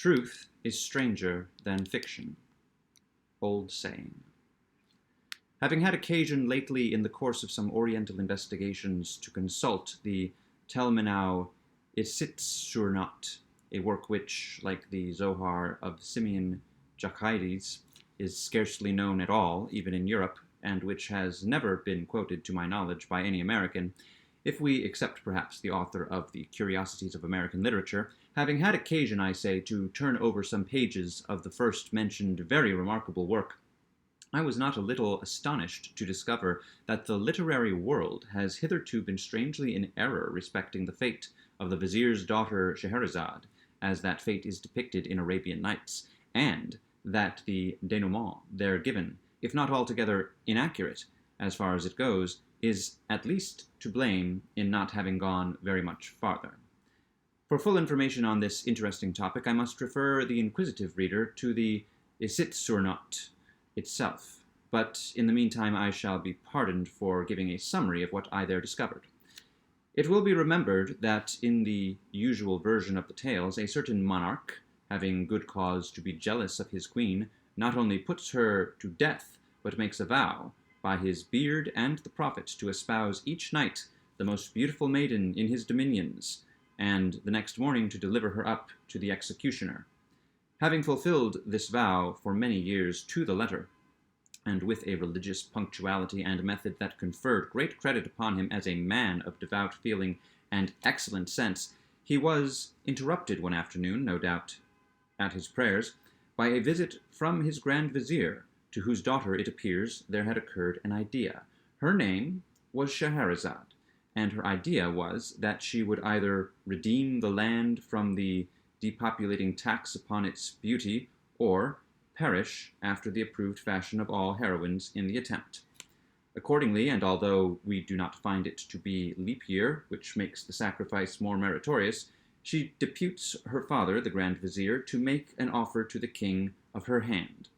Truth is stranger than fiction. Old saying. Having had occasion lately in the course of some Oriental investigations to consult the Telmenau Isitsurnot, a work which, like the Zohar of Simeon Jachides, is scarcely known at all, even in Europe, and which has never been quoted to my knowledge by any American, if we except perhaps the author of the Curiosities of American Literature, having had occasion, I say, to turn over some pages of the first mentioned very remarkable work, I was not a little astonished to discover that the literary world has hitherto been strangely in error respecting the fate of the vizier's daughter Scheherazade, as that fate is depicted in Arabian Nights, and that the denouement there given, if not altogether inaccurate as far as it goes, is at least to blame in not having gone very much farther. For full information on this interesting topic, I must refer the inquisitive reader to the Isitsurnot itself, but in the meantime I shall be pardoned for giving a summary of what I there discovered. It will be remembered that in the usual version of the tales, a certain monarch, having good cause to be jealous of his queen, not only puts her to death, but makes a vow, by his beard and the prophet, to espouse each night the most beautiful maiden in his dominions, and the next morning to deliver her up to the executioner. Having fulfilled this vow for many years to the letter, and with a religious punctuality and method that conferred great credit upon him as a man of devout feeling and excellent sense, he was interrupted one afternoon, no doubt at his prayers, by a visit from his Grand Vizier, to whose daughter, it appears, there had occurred an idea. Her name was Scheherazade, and her idea was that she would either redeem the land from the depopulating tax upon its beauty, or perish after the approved fashion of all heroines in the attempt. Accordingly, and although we do not find it to be leap year, which makes the sacrifice more meritorious, she deputes her father, the Grand Vizier, to make an offer to the king of her hand.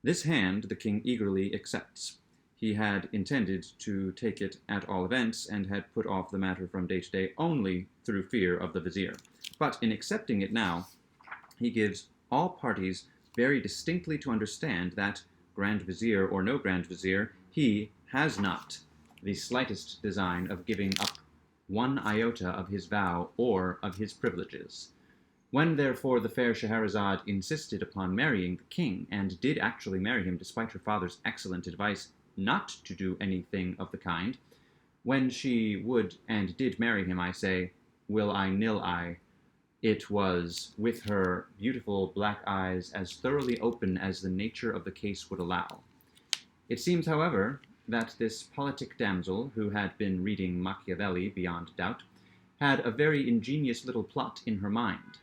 This hand the king eagerly accepts. He had intended to take it at all events, and had put off the matter from day to day only through fear of the vizier. But in accepting it now, he gives all parties very distinctly to understand that, Grand Vizier or no Grand Vizier, he has not the slightest design of giving up one iota of his vow or of his privileges. When, therefore, the fair Scheherazade insisted upon marrying the king, and did actually marry him despite her father's excellent advice not to do anything of the kind, when she would and did marry him, I say, will I nil I, it was with her beautiful black eyes as thoroughly open as the nature of the case would allow. It seems, however, that this politic damsel, who had been reading Machiavelli beyond doubt, had a very ingenious little plot in her mind.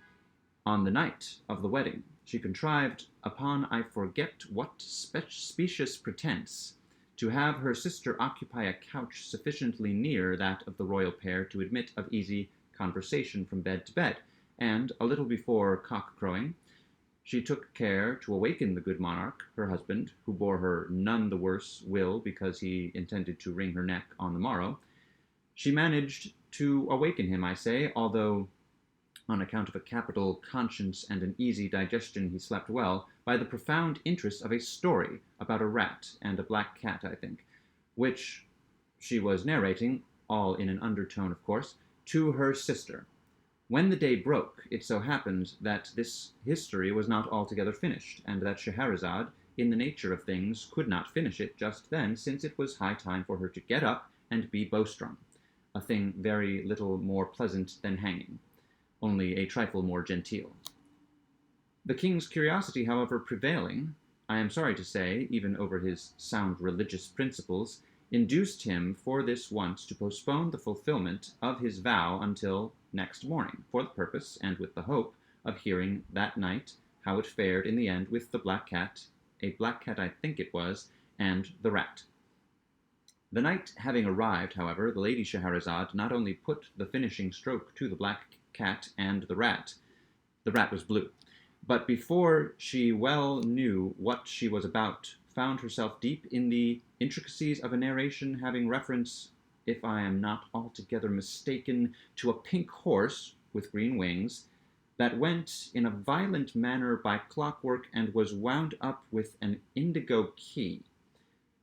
On the night of the wedding, she contrived, upon I forget what specious pretence, to have her sister occupy a couch sufficiently near that of the royal pair to admit of easy conversation from bed to bed, and, a little before cock-crowing, she took care to awaken the good monarch, her husband, who bore her none the worse will because he intended to wring her neck on the morrow. She managed to awaken him, I say, although on account of a capital conscience and an easy digestion he slept well, by the profound interest of a story about a rat and a black cat, I think, which she was narrating, all in an undertone of course, to her sister. When the day broke, it so happened that this history was not altogether finished, and that Scheherazade, in the nature of things, could not finish it just then, since it was high time for her to get up and be bowstrung, a thing very little more pleasant than hanging, only a trifle more genteel. The king's curiosity, however, prevailing, I am sorry to say, even over his sound religious principles, induced him for this once to postpone the fulfillment of his vow until next morning, for the purpose, and with the hope, of hearing that night how it fared in the end with the black cat, a black cat I think it was, and the rat. The night having arrived, however, the Lady Scheherazade not only put the finishing stroke to the black cat and the rat was blue, but before she well knew what she was about, found herself deep in the intricacies of a narration having reference, if I am not altogether mistaken, to a pink horse with green wings, that went in a violent manner by clockwork and was wound up with an indigo key.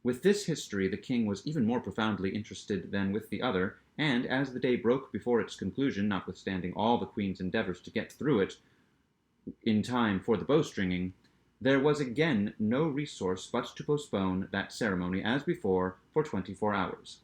With this history the king was even more profoundly interested than with the other, and as the day broke before its conclusion, notwithstanding all the queen's endeavors to get through it in time for the bowstringing, there was again no resource but to postpone that ceremony as before for 24 hours.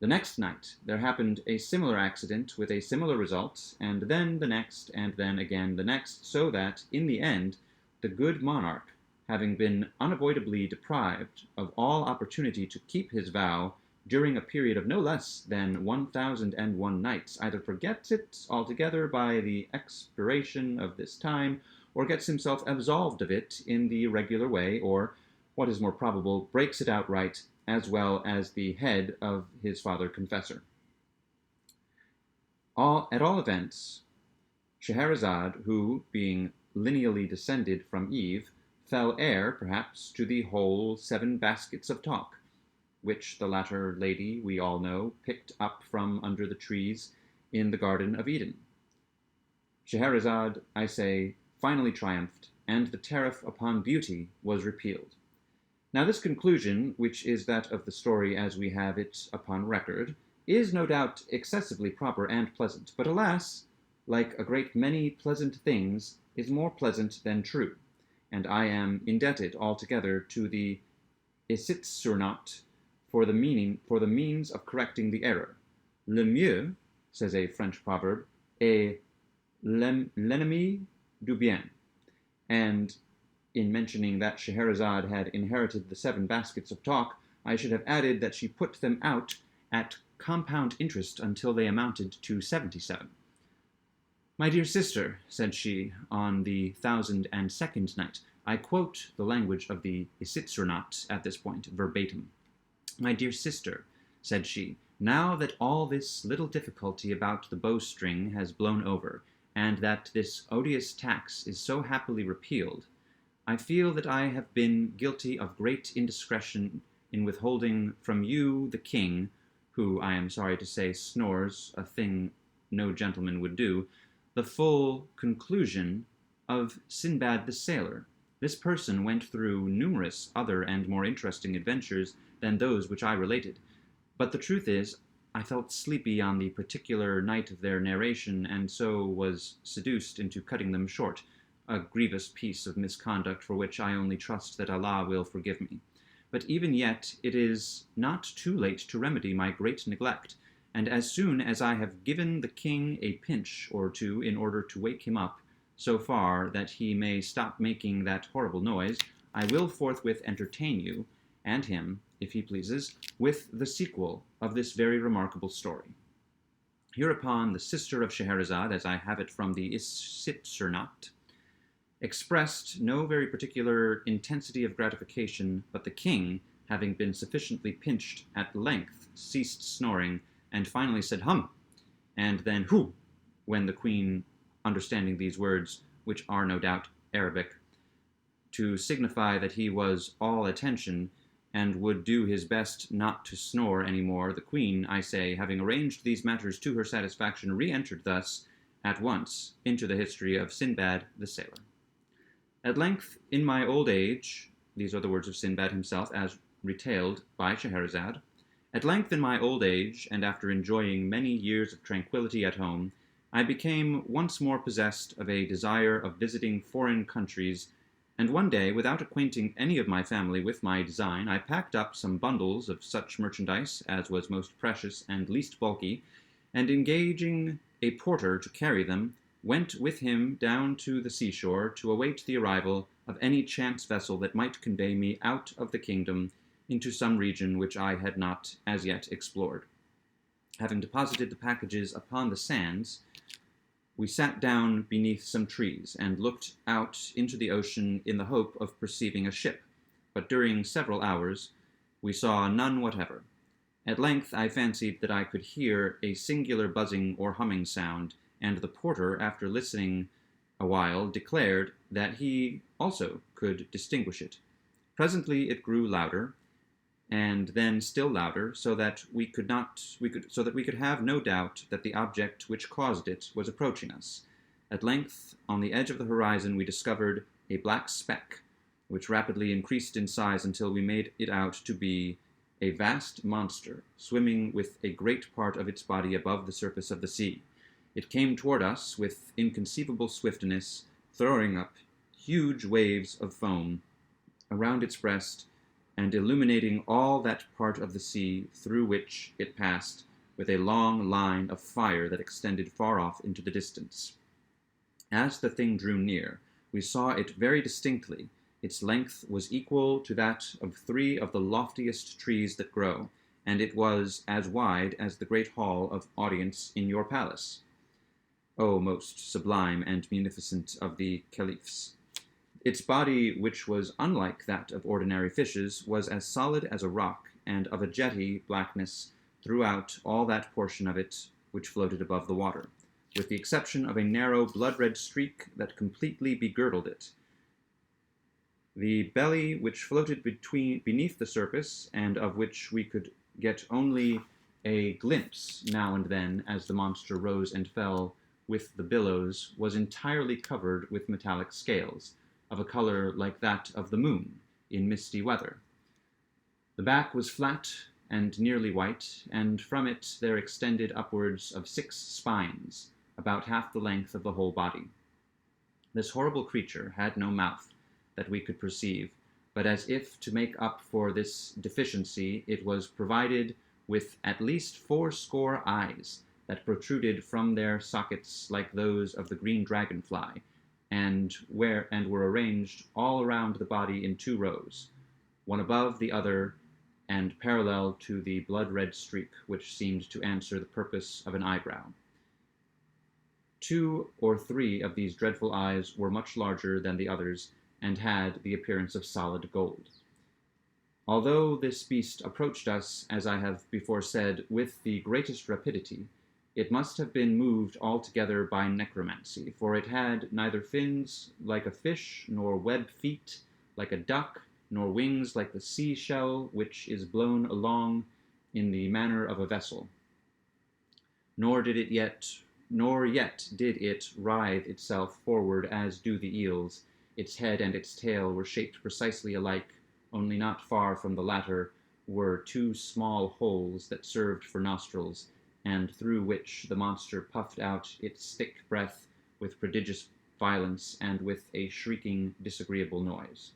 The next night there happened a similar accident with a similar result, and then the next, and then again the next, so that, in the end, the good monarch, having been unavoidably deprived of all opportunity to keep his vow during a period of no less than 1,001 nights, either forgets it altogether by the expiration of this time, or gets himself absolved of it in the regular way, or, what is more probable, breaks it outright, as well as the head of his father confessor. At all events, Scheherazade, who, being lineally descended from Eve, fell heir, perhaps, to the whole 7 baskets of talk, which the latter lady, we all know, picked up from under the trees in the Garden of Eden. Scheherazade, I say, finally triumphed, and the tariff upon beauty was repealed. Now this conclusion, which is that of the story as we have it upon record, is no doubt excessively proper and pleasant, but alas, like a great many pleasant things, is more pleasant than true, and I am indebted altogether to the Isaitsurnaut for the means of correcting the error. Le mieux, says a French proverb, est l'ennemi du bien, and in mentioning that Scheherazade had inherited the 7 baskets of talk, I should have added that she put them out at compound interest until they amounted to 77. My dear sister, said she, on the 1,002nd night, I quote the language of the Isaitsurnaut at this point, verbatim. My dear sister, said she, now that all this little difficulty about the bowstring has blown over, and that this odious tax is so happily repealed, I feel that I have been guilty of great indiscretion in withholding from you the king, who, I am sorry to say, snores, a thing no gentleman would do, the full conclusion of Sinbad the Sailor. This person went through numerous other and more interesting adventures than those which I related, but the truth is, I felt sleepy on the particular night of their narration, and so was seduced into cutting them short, a grievous piece of misconduct for which I only trust that Allah will forgive me. But even yet it is not too late to remedy my great neglect, and as soon as I have given the king a pinch or two in order to wake him up, so far that he may stop making that horrible noise, I will forthwith entertain you, and him, if he pleases, with the sequel of this very remarkable story. Hereupon the sister of Scheherazade, as I have it from the Isaitsurnaut, expressed no very particular intensity of gratification, but the king, having been sufficiently pinched at length, ceased snoring, and finally said hum, and then hu, when the queen, understanding these words, which are no doubt Arabic, to signify that he was all attention, and would do his best not to snore any more, the queen, I say, having arranged these matters to her satisfaction, re-entered thus, at once, into the history of Sinbad the Sailor. At length, in my old age, these are the words of Sinbad himself, as retailed by Scheherazade, at length in my old age, and after enjoying many years of tranquillity at home, I became once more possessed of a desire of visiting foreign countries, and one day, without acquainting any of my family with my design, I packed up some bundles of such merchandise as was most precious and least bulky, and engaging a porter to carry them, went with him down to the seashore to await the arrival of any chance vessel that might convey me out of the kingdom into some region which I had not as yet explored. Having deposited the packages upon the sands, we sat down beneath some trees and looked out into the ocean in the hope of perceiving a ship, but during several hours we saw none whatever. At length I fancied that I could hear a singular buzzing or humming sound, and the porter, after listening a while, declared that he also could distinguish it. Presently it grew louder, and then still louder, so that we could have no doubt that the object which caused it was approaching us. At length, on the edge of the horizon, we discovered a black speck, which rapidly increased in size until we made it out to be a vast monster, swimming with a great part of its body above the surface of the sea. It came toward us with inconceivable swiftness, throwing up huge waves of foam around its breast, and illuminating all that part of the sea through which it passed with a long line of fire that extended far off into the distance. As the thing drew near, we saw it very distinctly. Its length was equal to that of 3 of the loftiest trees that grow, and it was as wide as the great hall of audience in your palace, O most sublime and munificent of the caliphs. Its body, which was unlike that of ordinary fishes, was as solid as a rock, and of a jetty blackness throughout all that portion of it which floated above the water, with the exception of a narrow blood-red streak that completely begirdled it. The belly, which floated beneath the surface, and of which we could get only a glimpse now and then as the monster rose and fell with the billows, was entirely covered with metallic scales, of a color like that of the moon in misty weather. The back was flat and nearly white, and from it there extended upwards of 6 spines, about half the length of the whole body. This horrible creature had no mouth that we could perceive, but as if to make up for this deficiency, it was provided with at least 80 eyes that protruded from their sockets like those of the green dragonfly, and were arranged all around the body in 2 rows, one above the other and parallel to the blood-red streak, which seemed to answer the purpose of an eyebrow. 2 or 3 of these dreadful eyes were much larger than the others, and had the appearance of solid gold. Although this beast approached us, as I have before said, with the greatest rapidity, it must have been moved altogether by necromancy, for it had neither fins like a fish, nor webbed feet like a duck, nor wings like the sea-shell, which is blown along in the manner of a vessel. Nor yet did it writhe itself forward as do the eels. Its head and its tail were shaped precisely alike, only not far from the latter were 2 small holes that served for nostrils, and through which the monster puffed out its thick breath with prodigious violence and with a shrieking, disagreeable noise.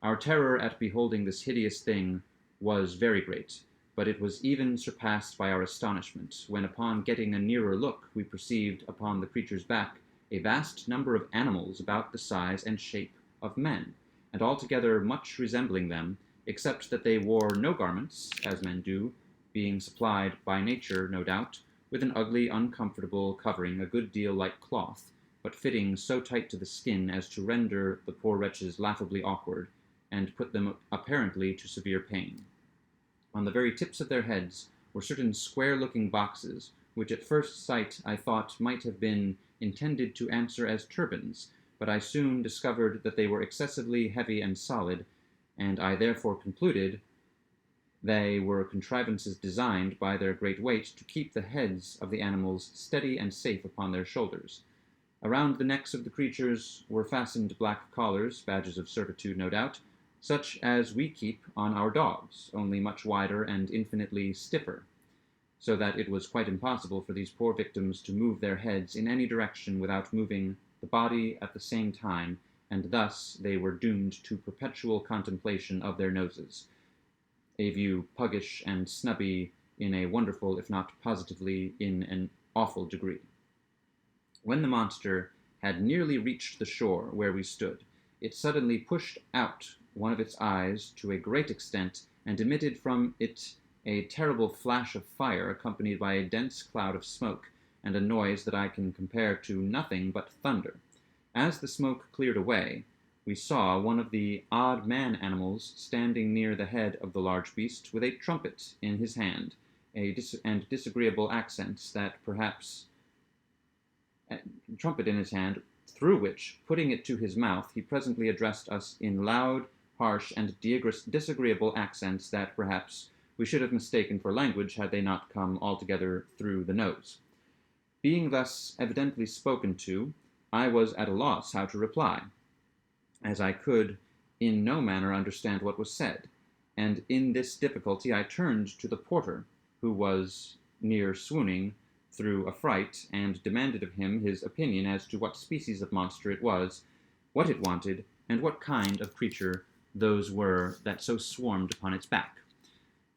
Our terror at beholding this hideous thing was very great, but it was even surpassed by our astonishment, when upon getting a nearer look we perceived upon the creature's back a vast number of animals about the size and shape of men, and altogether much resembling them, except that they wore no garments, as men do, being supplied by nature, no doubt, with an ugly, uncomfortable covering a good deal like cloth, but fitting so tight to the skin as to render the poor wretches laughably awkward, and put them apparently to severe pain. On the very tips of their heads were certain square-looking boxes, which at first sight I thought might have been intended to answer as turbans, but I soon discovered that they were excessively heavy and solid, and I therefore concluded they were contrivances designed, by their great weight, to keep the heads of the animals steady and safe upon their shoulders. Around the necks of the creatures were fastened black collars, badges of servitude, no doubt, such as we keep on our dogs, only much wider and infinitely stiffer, so that it was quite impossible for these poor victims to move their heads in any direction without moving the body at the same time, and thus they were doomed to perpetual contemplation of their noses, a view puggish and snubby in a wonderful, if not positively in an awful degree. When the monster had nearly reached the shore where we stood, it suddenly pushed out one of its eyes to a great extent, and emitted from it a terrible flash of fire, accompanied by a dense cloud of smoke, and a noise that I can compare to nothing but thunder. As the smoke cleared away, we saw one of the odd man animals standing near the head of the large beast, with a trumpet in his hand, and disagreeable accents that perhaps trumpet in his hand, through which, putting it to his mouth, he presently addressed us in loud, harsh, and disagreeable accents that perhaps we should have mistaken for language had they not come altogether through the nose. Being thus evidently spoken to, I was at a loss how to reply, as I could in no manner understand what was said, and in this difficulty I turned to the porter, who was near swooning through affright, and demanded of him his opinion as to what species of monster it was, what it wanted, and what kind of creature those were that so swarmed upon its back.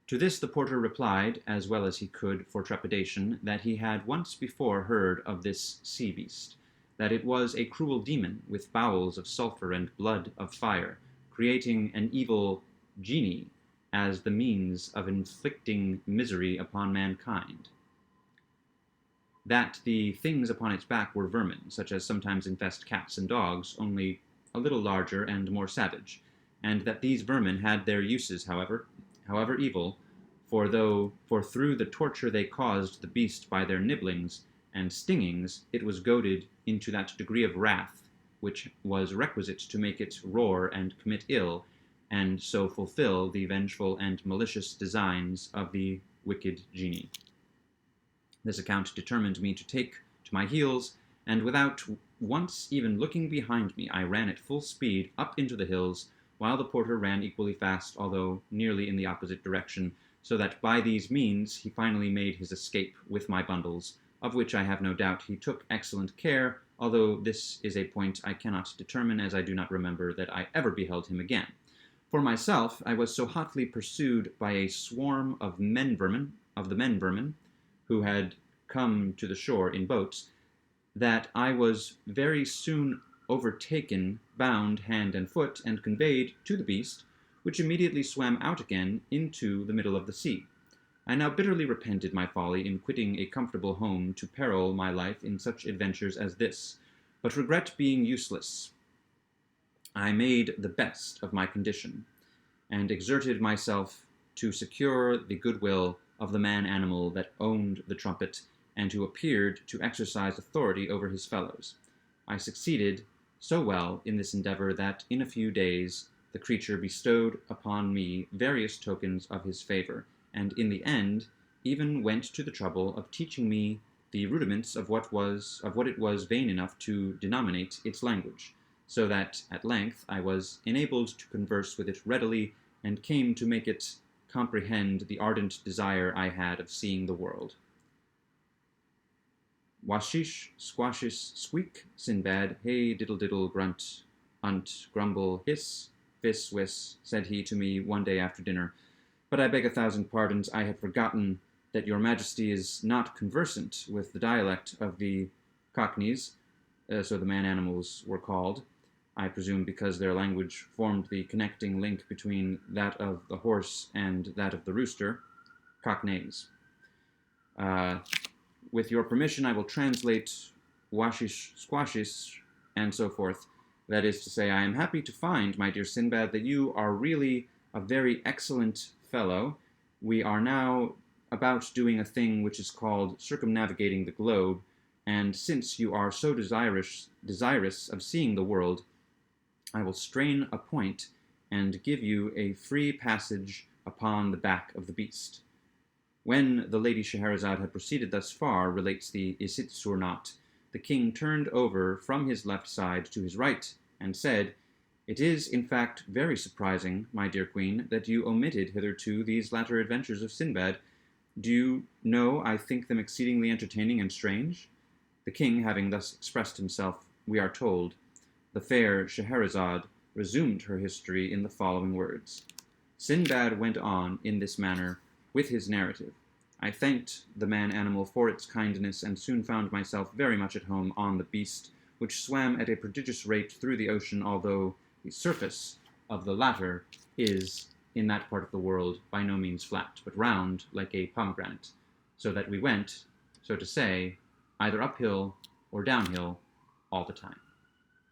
To this the porter replied, as well as he could for trepidation, that he had once before heard of this sea beast, that it was a cruel demon with bowels of sulphur and blood of fire, creating an evil genie as the means of inflicting misery upon mankind. That the things upon its back were vermin, such as sometimes infest cats and dogs, only a little larger and more savage, and that these vermin had their uses, however evil, for through the torture they caused the beast by their nibblings and stingings, it was goaded into that degree of wrath which was requisite to make it roar and commit ill, and so fulfill the vengeful and malicious designs of the wicked genie. This account determined me to take to my heels, and without once even looking behind me, I ran at full speed up into the hills, while the porter ran equally fast, although nearly in the opposite direction, so that by these means he finally made his escape with my bundles, of which I have no doubt he took excellent care, although this is a point I cannot determine, as I do not remember that I ever beheld him again. For myself, I was so hotly pursued by a swarm of the men vermin, who had come to the shore in boats, that I was very soon overtaken, bound hand and foot, and conveyed to the beast, which immediately swam out again into the middle of the sea. I now bitterly repented my folly in quitting a comfortable home to peril my life in such adventures as this, but regret being useless, I made the best of my condition, and exerted myself to secure the goodwill of the man-animal that owned the trumpet, and who appeared to exercise authority over his fellows. I succeeded so well in this endeavor that in a few days the creature bestowed upon me various tokens of his favor, and in the end even went to the trouble of teaching me the rudiments of what it was vain enough to denominate its language, so that at length I was enabled to converse with it readily, and came to make it comprehend the ardent desire I had of seeing the world. Washish, squashish, squeak, Sinbad, hey, diddle diddle, grunt, unt, grumble, hiss, fiss, wiss, said he to me one day after dinner. But I beg 1,000 pardons, I had forgotten that your majesty is not conversant with the dialect of the Cockneys, so the man-animals were called, I presume because their language formed the connecting link between that of the horse and that of the rooster, Cockneys. With your permission, I will translate washish, squashish, and so forth. That is to say, I am happy to find, my dear Sinbad, that you are really a very excellent fellow. We are now about doing a thing which is called circumnavigating the globe, and since you are so desirous of seeing the world, I will strain a point and give you a free passage upon the back of the beast. When the Lady Scheherazade had proceeded thus far, relates the Isitsurnat, the king turned over from his left side to his right, and said, "It is, in fact, very surprising, my dear queen, that you omitted hitherto these latter adventures of Sinbad. Do you know I think them exceedingly entertaining and strange?" The king having thus expressed himself, we are told, the fair Scheherazade resumed her history in the following words. Sinbad went on in this manner with his narrative. I thanked the man-animal for its kindness, and soon found myself very much at home on the beast, which swam at a prodigious rate through the ocean, although the surface of the latter is, in that part of the world, by no means flat, but round like a pomegranate, so that we went, so to say, either uphill or downhill all the time.